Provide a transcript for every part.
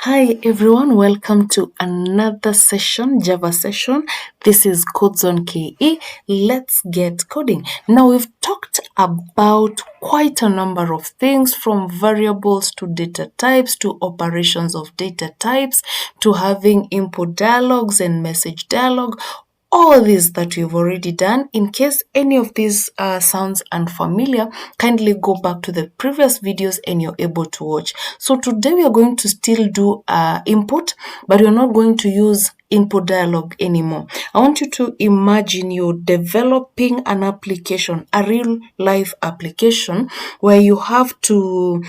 Hi everyone, welcome to another session, Java session. This is Code Zone KE. Let's get coding. Now we've talked about quite a number of things, from variables to data types to operations of data types to having input dialogues and message dialogue. All these that we've already done. In case any of these sounds unfamiliar, kindly go back to the previous videos and you're able to watch. So today we are going to still do input, but we're not going to use input dialogue anymore. I want you to imagine you're developing an application, a real life application, where you have to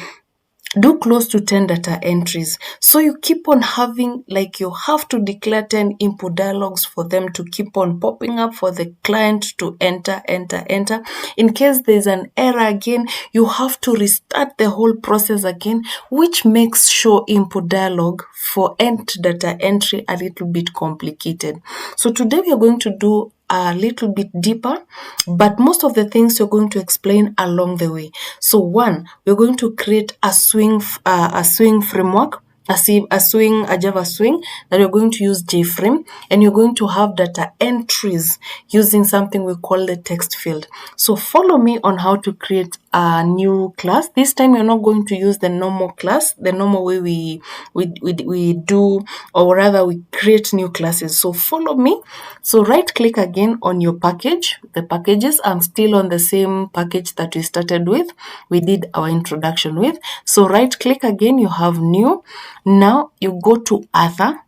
do close to 10 data entries. So you keep on having, like, you have to declare 10 input dialogues for them to keep on popping up for the client to enter. In case there's an error again, you have to restart the whole process again, which makes sure input dialogue for end data entry a little bit complicated. So today we are going to do a little bit deeper, but most of the things you're going to explain along the way. So one, we're going to create a swing framework, a Java swing that you're going to use JFrame, and you're going to have data entries using something we call the text field. So follow me on how to create a new class. This time you're not going to use the normal class, the normal way we do, or rather we create new classes. So follow me. So right click again on your package, the packages. I'm still on the same package that we started with, we did our introduction with. So right click again, you have new. Now you go to other,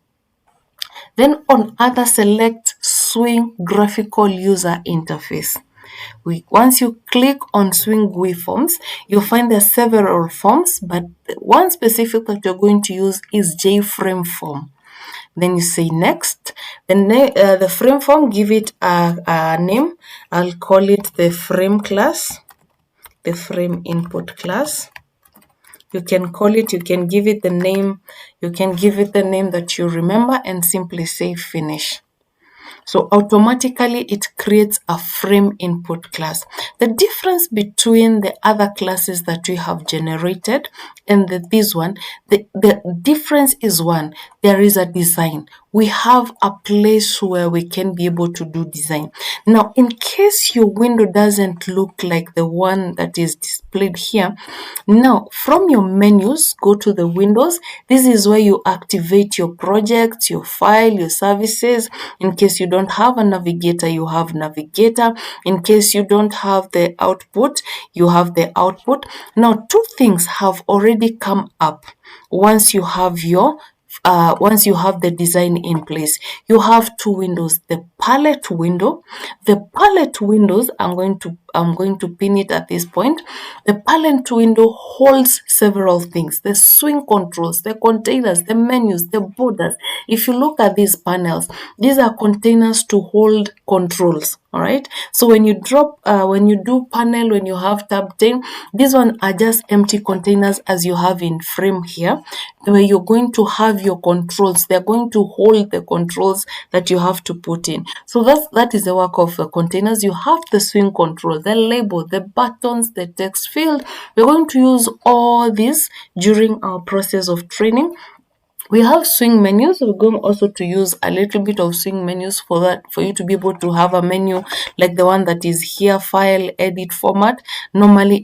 then on other select swing graphical user interface. Once you click on swing GUI forms, you'll find there are several forms, but one specific that you're going to use is JFrame form. Then you say next. The frame form, give it a name. I'll call it the frame class, the frame input class. You can call it, you can give it the name that you remember and simply say finish. So automatically it creates a frame input class. The difference between the other classes that we have generated and this one, the difference is one, there is a design. We have a place where we can be able to do design. Now, in case your window doesn't look like the one that is displayed here, now from your menus, go to the windows. This is where you activate your projects, your file, your services. In case you don't have a navigator, you have navigator. In case you don't have the output, you have the output. Now, two things have already come up once you have the design in place. You have two windows, the palette window. The palette windows, I'm going to pin it at this point. The palette window holds several things: the swing controls, the containers, the menus, the borders. If you look at these panels, these are containers to hold controls. All right. So when you do panel, when you have tab 10, these ones are just empty containers as you have in frame here, where you're going to have your controls. They're going to hold the controls that you have to put in. So that is the work of the containers. You have the swing control, the label, the buttons, the text field. We're going to use all these during our process of training. We have swing menus. We're going also to use a little bit of swing menus for you to be able to have a menu like the one that is here, file, edit format. Normally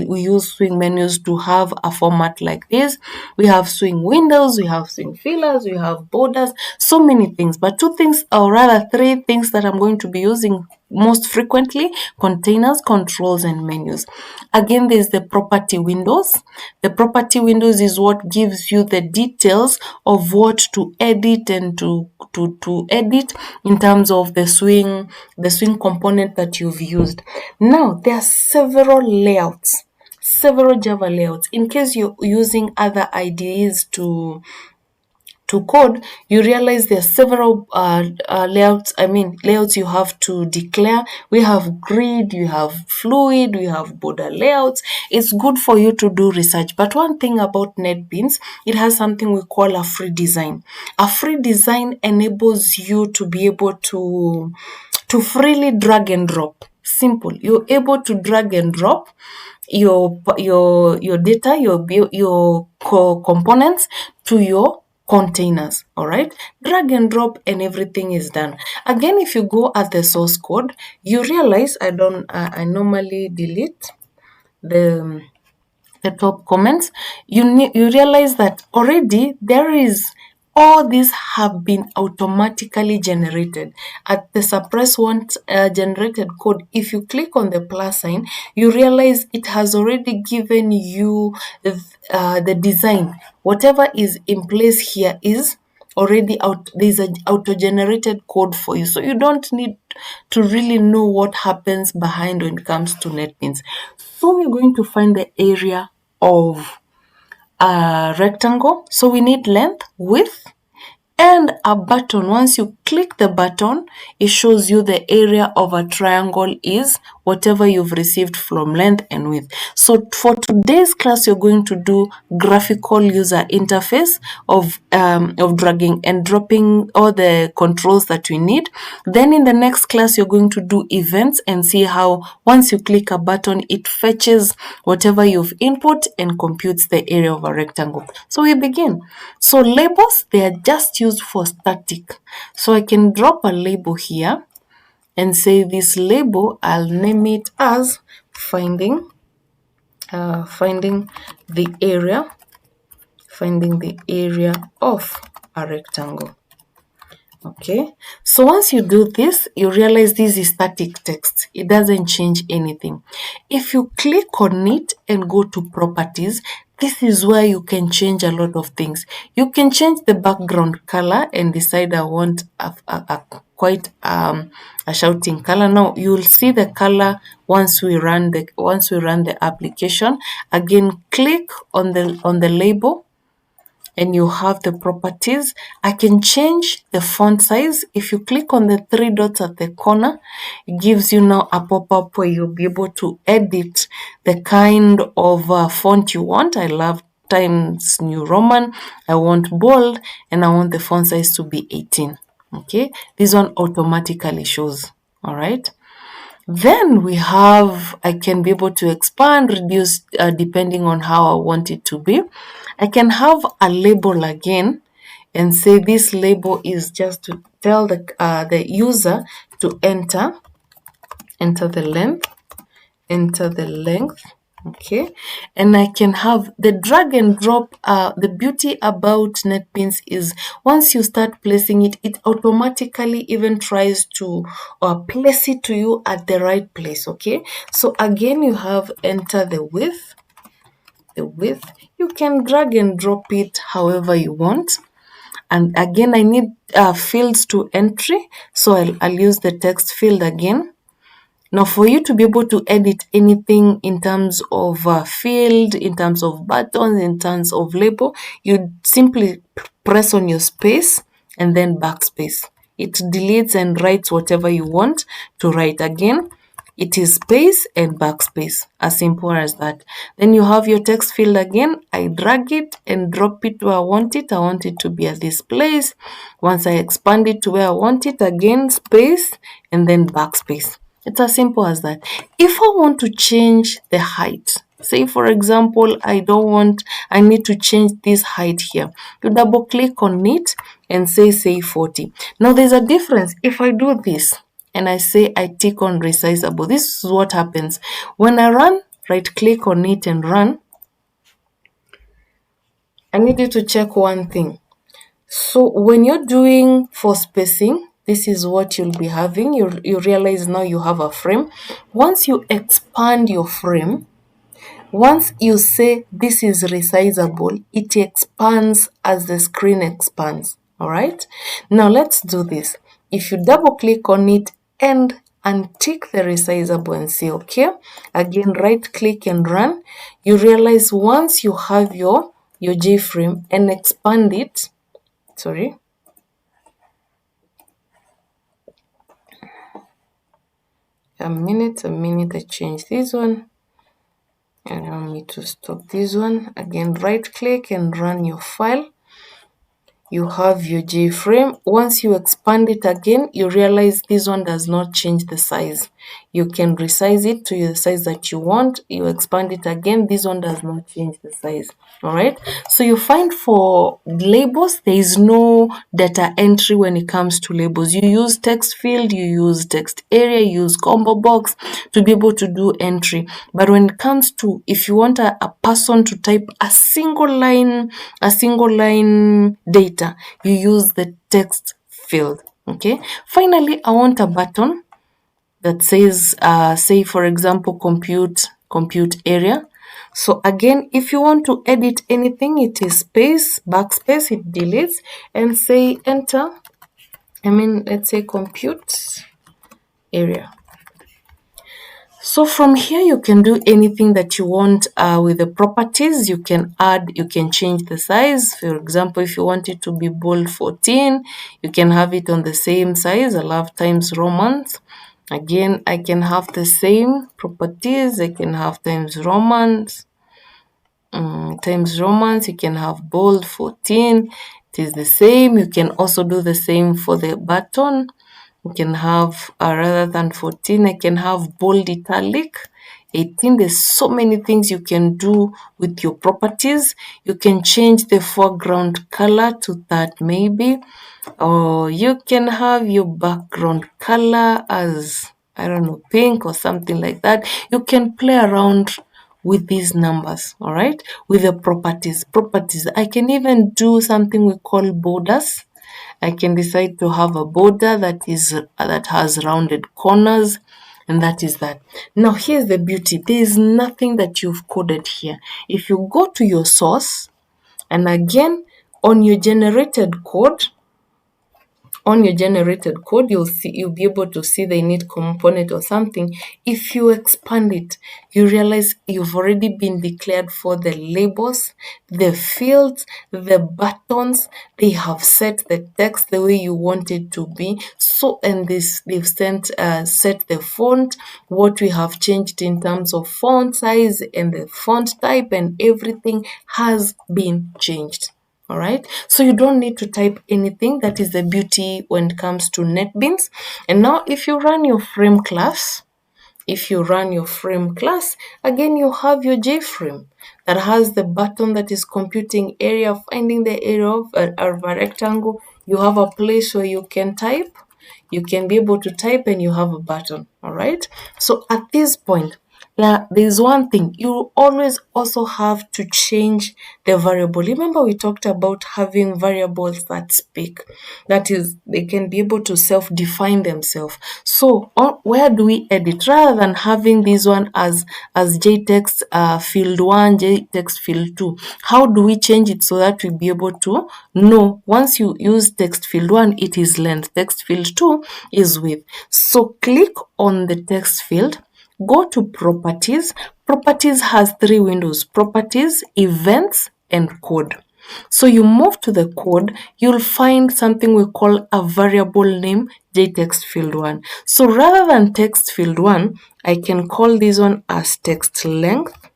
we use swing menus to have a format like this. We have swing windows, we have swing fillers, we have borders, so many things. But two things, or rather three things that I'm going to be using most frequently: containers, controls, and menus. Again, there's the property windows. The property windows is what gives you the details of what to edit and to edit in terms of the swing component that you've used. Now, there are several layouts, several Java layouts. In case you're using other IDEs to code, you realize there are several layouts you have to declare. We have grid, we have fluid, we have border layouts. It's good for you to do research. But one thing about NetBeans, it has something we call a free design. A free design enables you to be able to freely drag and drop. Simple. You're able to drag and drop your data, your components to your containers. All right, drag and drop and everything is done. Again, if you go at the source code, you realize I normally delete the top comments. You realize that already there is all these have been automatically generated at the suppress one generated code. If you click on the plus sign, you realize it has already given you the design. Whatever is in place here is already out. There's an auto-generated code for you, so you don't need to really know what happens behind when it comes to NetBeans. So we're going to find the area of a rectangle. So we need length, width, and a button. Once you click the button, it shows you the area of a triangle is whatever you've received from length and width. So for today's class, you're going to do graphical user interface of dragging and dropping all the controls that we need. Then in the next class, you're going to do events and see how once you click a button, it fetches whatever you've input and computes the area of a rectangle. So we begin. So labels, they are just used for static. So I can drop a label here and say this label, I'll name it as finding the area of a rectangle. Okay, so once you do this, you realize this is static text. It doesn't change anything. If you click on it and go to properties, this is where you can change a lot of things. You can change the background color and decide I want a quite a shouting color. Now you'll see the color once we run the application. Again, click on the label and you have the properties. I can change the font size. If you click on the three dots at the corner, it gives you now a pop-up where you'll be able to edit the kind of font you want. I love Times New Roman, I want bold, and I want the font size to be 18. Okay, this one automatically shows. All right. Then we have, I can be able to expand, reduce, depending on how I want it to be. I can have a label again and say this label is just to tell the user to enter the length, okay? And I can have the drag and drop. The beauty about NetBeans is once you start placing it, it automatically even tries to place it to you at the right place, okay? So again, you have enter the width. You can drag and drop it however you want. And again, I need fields to entry, so I'll use the text field again. Now, for you to be able to edit anything in terms of field, in terms of buttons, in terms of label, you simply press on your space and then backspace. It deletes and writes whatever you want to write. Again, it is space and backspace, as simple as that. Then you have your text field again. I drag it and drop it where I want it. I want it to be at this place. Once I expand it to where I want it, again, space and then backspace. It's as simple as that. If I want to change the height, say for example, I need to change this height here. You double click on it and say 40. Now there's a difference. If I do this and I say I tick on resizable, this is what happens. When I run, right click on it and run, I need you to check one thing. So when you're doing for spacing, this is what you'll be having. You realize now you have a frame. Once you expand your frame, once you say this is resizable, it expands as the screen expands. All right. Now let's do this. If you double click on it and untick the resizable and say okay, again right click and run, you realize once you have your J-frame and expand it, sorry. A minute, I change this one. And I want me to stop this one. Again, right click and run your file. You have your J-frame. Once you expand it again, you realize this one does not change the size. You can resize it to the size that you want. You expand it again. This one does not change the size. All right. So you find for labels, there is no data entry when it comes to labels. You use text field, you use text area, you use combo box to be able to do entry. But when it comes to, if you want a person to type a single line data, you use the text field. Okay. Finally, I want a button that says, say for example, compute area. So again, if you want to edit anything, it is space, backspace, it deletes, and say enter. Let's say compute area. So from here, you can do anything that you want with the properties. You can add, you can change the size. For example, if you want it to be bold 14, you can have it on the same size, I love times Romans. Again, I can have the same properties. I can have times Romans. You can have bold 14. It is the same. You can also do the same for the button. You can have, rather than 14, I can have bold italic 18. There's so many things you can do with your properties. You can change the foreground color to that maybe, or you can have your background color as, I don't know, pink or something like that. You can play around with these numbers, all right, with the properties. I can even do something we call borders. I can decide to have a border that has rounded corners, and that is that. Now here's the beauty. There is nothing that you've coded here. If you go to your source, and again on your generated code, you'll be able to see the init component or something. If you expand it, you realize you've already been declared for the labels, the fields, the buttons. They have set the text the way you want it to be. So, and they've set the font, what we have changed in terms of font size and the font type, and everything has been changed. All right, so you don't need to type anything. That is the beauty when it comes to NetBeans. And now if you run your frame class, again, you have your JFrame that has the button that is computing area, finding the area of a rectangle. You have a place where you can type. You can be able to type and you have a button. All right, so at this point, there's one thing. You always also have to change the variable. Remember, we talked about having variables that speak. That is, they can be able to self-define themselves. So, where do we edit? Rather than having this one as JText field 1, JText field 2, how do we change it so that we be able to know once you use text field 1, it is length, text field 2 is width. So, click on the text field. Go to properties. Properties has 3 windows: properties, events, and code. So you move to the code, you'll find something we call a variable name, JText field 1. So rather than text field 1, I can call this one as text length.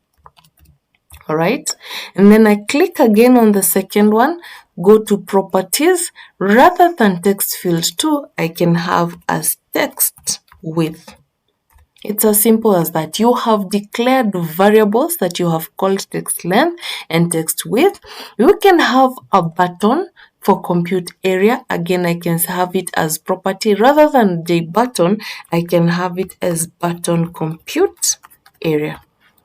All right. And then I click again on the second one, go to properties. Rather than text field 2, I can have as text width. It's as simple as that. You have declared variables that you have called text length and text width. You can have a button for compute area. Again, I can have it as property. Rather than the button, I can have it as button compute area.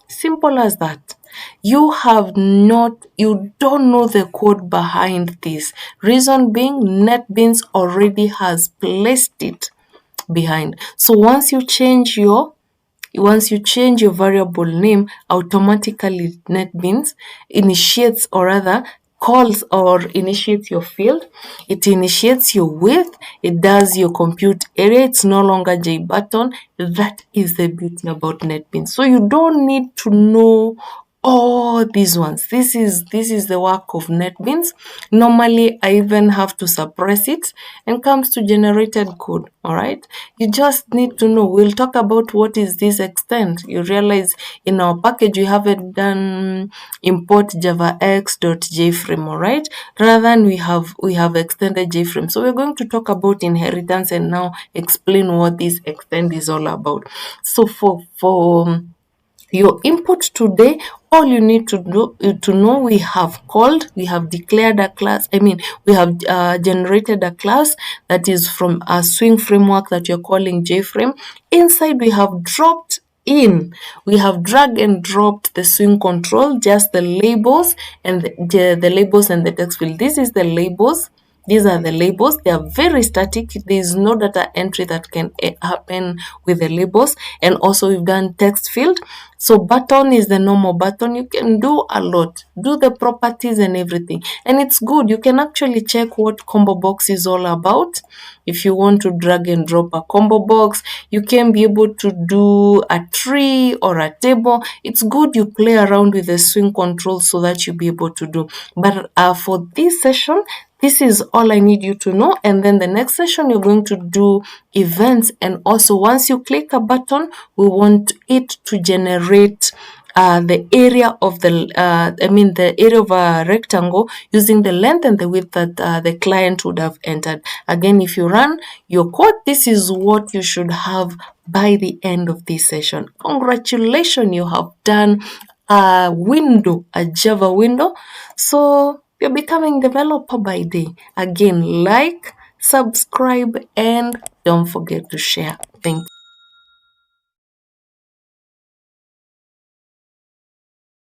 Simple as that. You don't know the code behind this. Reason being, NetBeans already has placed it behind. So once you change your variable name, automatically NetBeans initiates, or rather calls or initiates your field. It initiates your width. It does your compute area. It's no longer JButton. That is the beauty about NetBeans. So you don't need to know all these ones. This is the work of NetBeans. Normally, I even have to suppress it and comes to generated code. All right. You just need to know. We'll talk about what is this extent. You realize in our package we haven't done import javax.jframe. All right. Rather than we have extended jframe. So we're going to talk about inheritance and now explain what this extend is all about. So for your input today, all you need to do to know, we have declared a class. We have generated a class that is from a swing framework that you're calling JFrame. Inside we have drag and dropped the swing control, just the labels and the labels and the text field. This is the labels. These are the labels. They are very static. There is no data entry that can happen with the labels. And also we've done text field. So button is the normal button. You can do a lot. Do the properties and everything. And it's good. You can actually check what combo box is all about. If you want to drag and drop a combo box, you can be able to do a tree or a table. It's good you play around with the swing control so that you'll be able to do. But for this session, this is all I need you to know. And then the next session, you're going to do events. And also once you click a button, we want it to generate the area of the area of a rectangle using the length and the width that the client would have entered. Again, if you run your code, this is what you should have by the end of this session. Congratulations, you have done a Java window. So you're becoming developer by day. Again, like, subscribe, and don't forget to share. Thank you.